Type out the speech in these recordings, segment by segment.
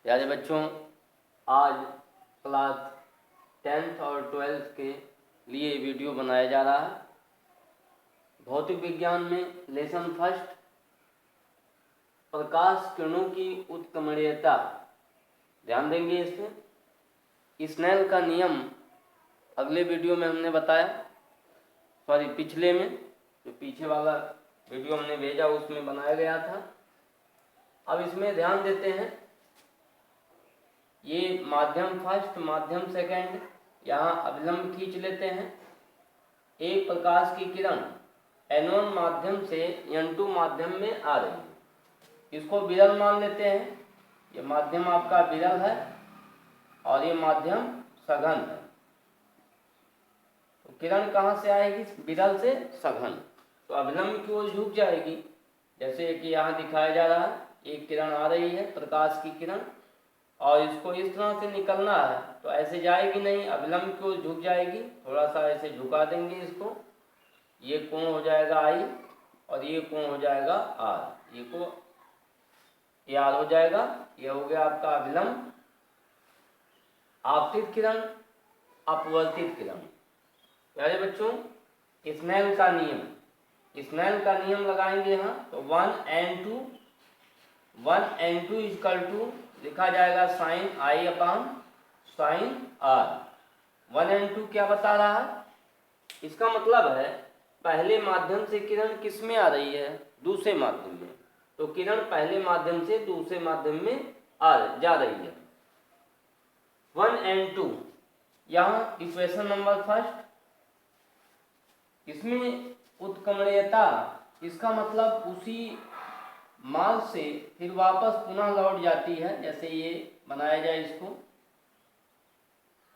प्यारे बच्चों, आज क्लास 10th और 12th के लिए वीडियो बनाया जा रहा है। भौतिक विज्ञान में लेसन फर्स्ट, प्रकाश किरणों की उत्क्रमणीयता। ध्यान देंगे इसमें। स्नेल का नियम अगले वीडियो में हमने बताया, पिछले में जो पीछे वाला वीडियो हमने भेजा उसमें बनाया गया था। अब इसमें ध्यान देते हैं, ये माध्यम फर्स्ट, माध्यम सेकंड, यहाँ अभिलंब खींच लेते हैं। एक प्रकाश की किरण N1 माध्यम से N2 माध्यम में आ रही है, इसको विरल मान लेते हैं। ये माध्यम आपका विरल है और ये माध्यम सघन है। तो किरण कहाँ से आएगी? विरल से सघन। तो अभिलंब की ओर झुक जाएगी, जैसे कि यहाँ दिखाया जा रहा है। एक किरण आ रही है, प्रकाश की किरण, और इसको इस तरह से निकलना है तो ऐसे जाएगी नहीं, अभिलंब की ओर झुक जाएगी। थोड़ा सा ऐसे झुका देंगे इसको, ये कोण हो जाएगा I और ये कोण हो जाएगा R। ये को ये R हो जाएगा। ये हो गया आपका अभिलंब। आपतित किरण, अपवर्तित किरण। प्यारे बच्चों, स्नेल का नियम, स्नेल का नियम लगाएंगे यहाँ तो 1n2 इक्वल टू लिखा जाएगा sine I upon sine R। 1n2 क्या बता रहा है? इसका मतलब है पहले माध्यम से किरण किस में आ रही है? दूसरे माध्यम में। तो किरण पहले माध्यम से दूसरे माध्यम में जा रही है। 1n2 यहाँ इक्वेशन नंबर फर्स्ट, इसमें उत्क्रमणीयता, इसका मतलब उसी मार्ग से फिर वापस पुनः लौट जाती है। जैसे ये बनाया जाए इसको,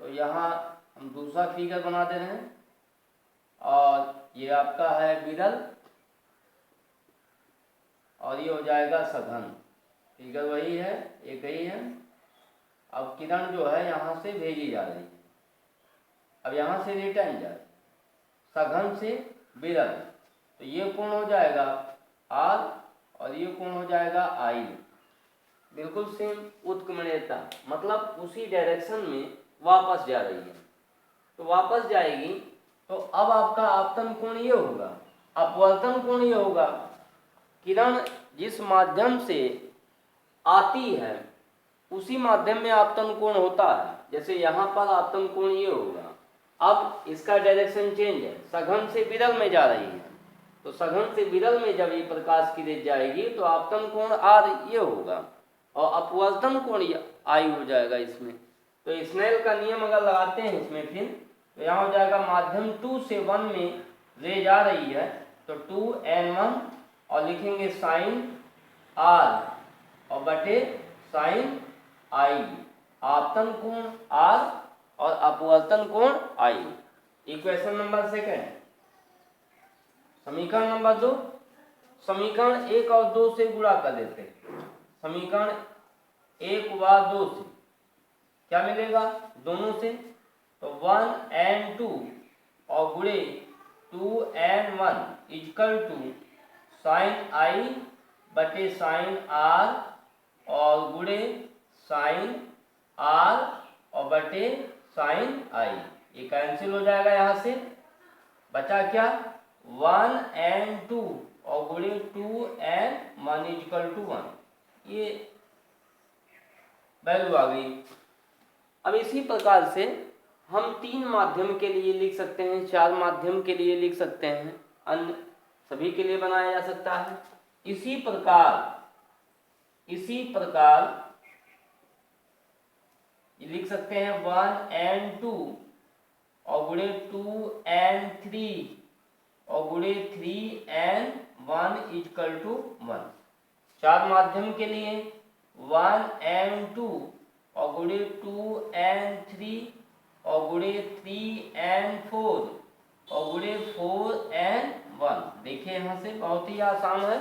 तो यहाँ हम दूसरा फिगर बना दे रहे हैं और ये आपका है विरल और ये हो जाएगा सघन। फिगर वही है, एक ही है। अब किरण जो है यहाँ से भेजी जा रही है, अब यहाँ से रिटर्न जाए, सघन से विरल। तो ये कोण हो जाएगा R और ये कोण हो जाएगा I। बिल्कुल सेम उत्क्रमणीयता, मतलब उसी डायरेक्शन में वापस जा रही है। तो वापस जाएगी तो अब आपका आपतन कोण ये होगा, अपवर्तन कोण ये होगा। किरण जिस माध्यम से आती है उसी माध्यम में आपतन कोण होता है। जैसे यहाँ पर आपतन कोण ये होगा। अब इसका डायरेक्शन चेंज है, सघन से विरल में जा रही है। तो सघन से विरल में जब ये प्रकाश की रेज जाएगी तो आपतन कोण R ये होगा और अपवर्तन कोण I हो जाएगा इसमें। तो स्नेल का नियम अगर लगाते हैं इसमें फिर, तो यहाँ हो जाएगा माध्यम 2 से 1 में रे जा रही है तो 2n1 और लिखेंगे साइन R और बटे साइन I। आपतन कोण R और अपवर्तन कोण I। Equation number second. समीकरण नंबर 2, समीकरण 1 और 2 से गुणा कर देते हैं। समीकरण 1 व 2 से क्या मिलेगा? दोनों से तो 1n2 और गुणे 2n1 equal to sine I बटे साइन R और गुणे साइन R और बटे साइन I। ये कैंसिल हो जाएगा। यहाँ से बचा क्या? 1n2 और गुणे 2n1 इक्वल टू 1। ये वैल्यू आ गई। अब इसी प्रकार से हम 3 माध्यम के लिए लिख सकते हैं, 4 माध्यम के लिए लिख सकते हैं, अन्य सभी के लिए बनाया जा सकता है। इसी प्रकार ये लिख सकते हैं 1n2 और गुणे 2n3 और गुणे 3n1 इक्वल टू 1। 4 माध्यम के लिए 1n2 और गुणे 2n3 और गुणे 3n4 और गुणे 4n1। देखिए यहाँ से बहुत ही आसान है।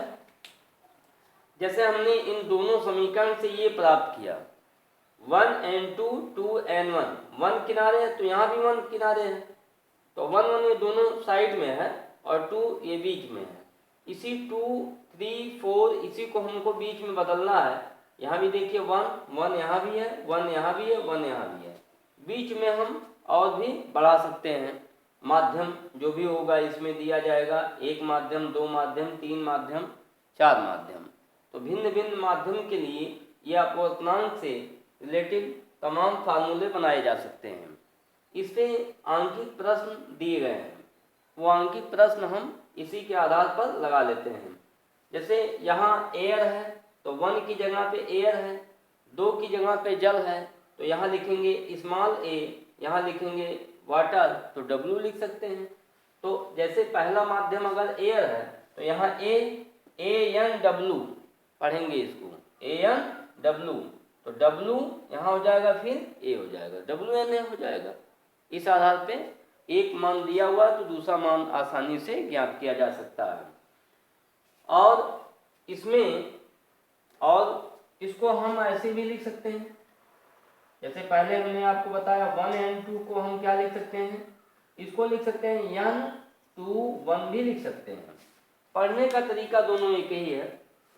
जैसे हमने इन दोनों समीकरण से ये प्राप्त किया 1n2 2n1, 1 किनारे है तो यहाँ भी 1 किनारे है, तो 1 1 ये दोनों साइड में है और 2 ये बीच में है। इसी 2 3 4 इसी को हमको बीच में बदलना है यहाँ भी देखिए 1 1 यहाँ भी है, 1 यहाँ भी है, 1 यहाँ भी है। बीच में हम और भी बढ़ा सकते हैं, माध्यम जो भी होगा इसमें दिया जाएगा, 1 माध्यम, 2 माध्यम, 3 माध्यम, 4 माध्यम। तो भिन्न भिन्न माध्यम के लिए ये अपवर्तनांक से रिलेटिव तमाम फार्मूले बनाए जा सकते हैं। इस पे आंकिक प्रश्न दिए गए हैं, वो आंकिक प्रश्न हम इसी के आधार पर लगा लेते हैं। जैसे यहाँ एयर है तो 1 की जगह पे एयर है, 2 की जगह पे जल है तो यहाँ लिखेंगे स्मॉल ए, यहाँ लिखेंगे वाटर, तो W लिख सकते हैं। तो जैसे पहला माध्यम अगर एयर है तो यहाँ ANW पढ़ेंगे इसको, ANW, तो W यहाँ हो जाएगा, फिर A हो जाएगा, WNA हो जाएगा। इस आधार पे एक मान दिया हुआ तो दूसरा मान आसानी से ज्ञात किया जा सकता है। और इसमें और इसको हम ऐसे भी लिख सकते हैं, जैसे पहले मैंने आपको बताया 1 and 2 को हम क्या लिख सकते हैं, इसको लिख सकते हैं N2 1 भी लिख सकते हैं। पढ़ने का तरीका दोनों एक ही है,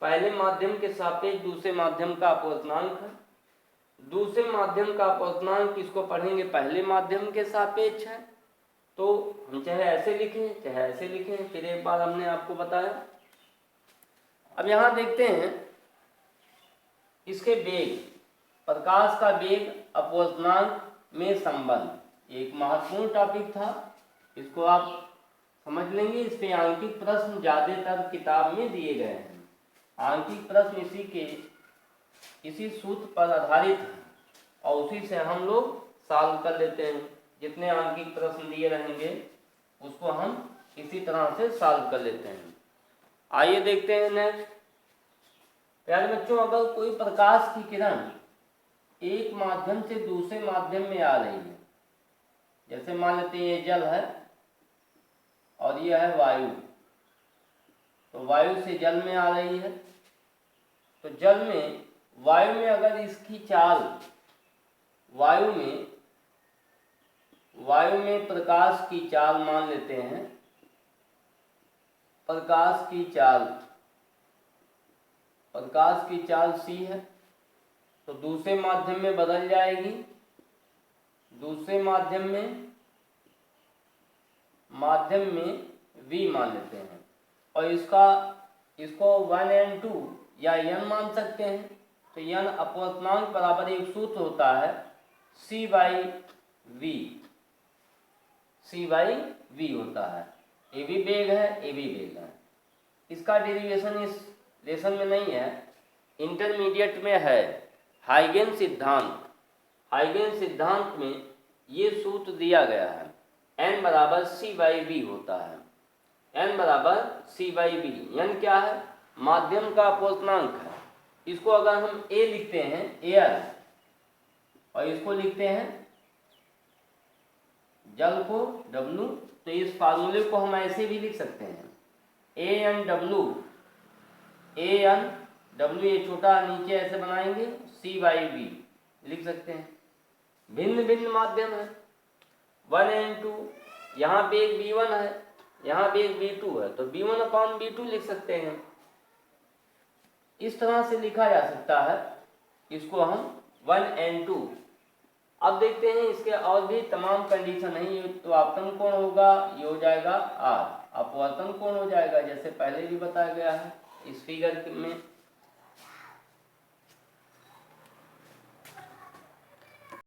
पहले माध्यम के सापेक्ष दूसरे माध्यम का अपवर्तनांक है, दूसरे माध्यम का अपवर्तनांक किसको पढ़ेंगे, पहले माध्यम के सापेक्ष है। तो हम चाहे ऐसे लिखें चाहे ऐसे लिखें, फिर एक बार हमने आपको बताया। अब यहाँ देखते हैं इसके वेग, प्रकाश का वेग अपवर्तनांक में संबंध, एक महत्वपूर्ण टॉपिक था, इसको आप समझ लेंगे। इस पे आंकिक प्रश्न ज़्यादातर किताब में दिए गए हैं, आंकिक प्रश्न इसी सूत्र पर आधारित है और उसी से हम लोग सॉल्व कर लेते हैं। जितने आंकिक प्रश्न दिए रहेंगे उसको हम इसी तरह से सॉल्व कर लेते हैं। आइए देखते हैं नेक्स्ट। प्यारे बच्चों, अगर कोई प्रकाश की किरण एक माध्यम से दूसरे माध्यम में आ रही है, जैसे मान लेते हैं ये जल है और ये है वायु, तो वायु से जल में आ रही है, तो जल में वायु में अगर इसकी चाल, वायु में प्रकाश की चाल मान लेते हैं, प्रकाश की चाल c है, तो दूसरे माध्यम में बदल जाएगी, दूसरे माध्यम में v मान लेते हैं और इसको 1 and 2 या n मान सकते हैं। तो n अपवर्तनांक बराबर एक सूत्र होता है c/v होता है। ए भी वेग है, ए भी वेग है। इसका डेरिवेशन इस लेसन में नहीं है, इंटरमीडिएट में है। हाइगेन सिद्धांत में ये सूत्र दिया गया है, n बराबर c/v होता है, n बराबर c/v। n क्या है, माध्यम का अपवर्तनांक है। इसको अगर हम a लिखते हैं, एयर, और इसको लिखते हैं जल को W, तो इस फार्मूले को हम ऐसे भी लिख सकते हैं, ANW, ये छोटा नीचे ऐसे बनाएंगे, c/v लिख सकते हैं। भिन्न भिन्न माध्यम है, 1 and 2, यहाँ पे एक V1 है, यहाँ पे एक V2 है, तो V1/V2 लिख सकते हैं। इस तरह से लिखा जा सकता है इसको हम 1 and 2। अब देखते हैं इसके और भी तमाम कंडीशन है। ये तो आपतन कोण होगा, ये हो जाएगा R, अपवर्तन कोण हो जाएगा, जैसे पहले भी बताया गया है इस फिगर में।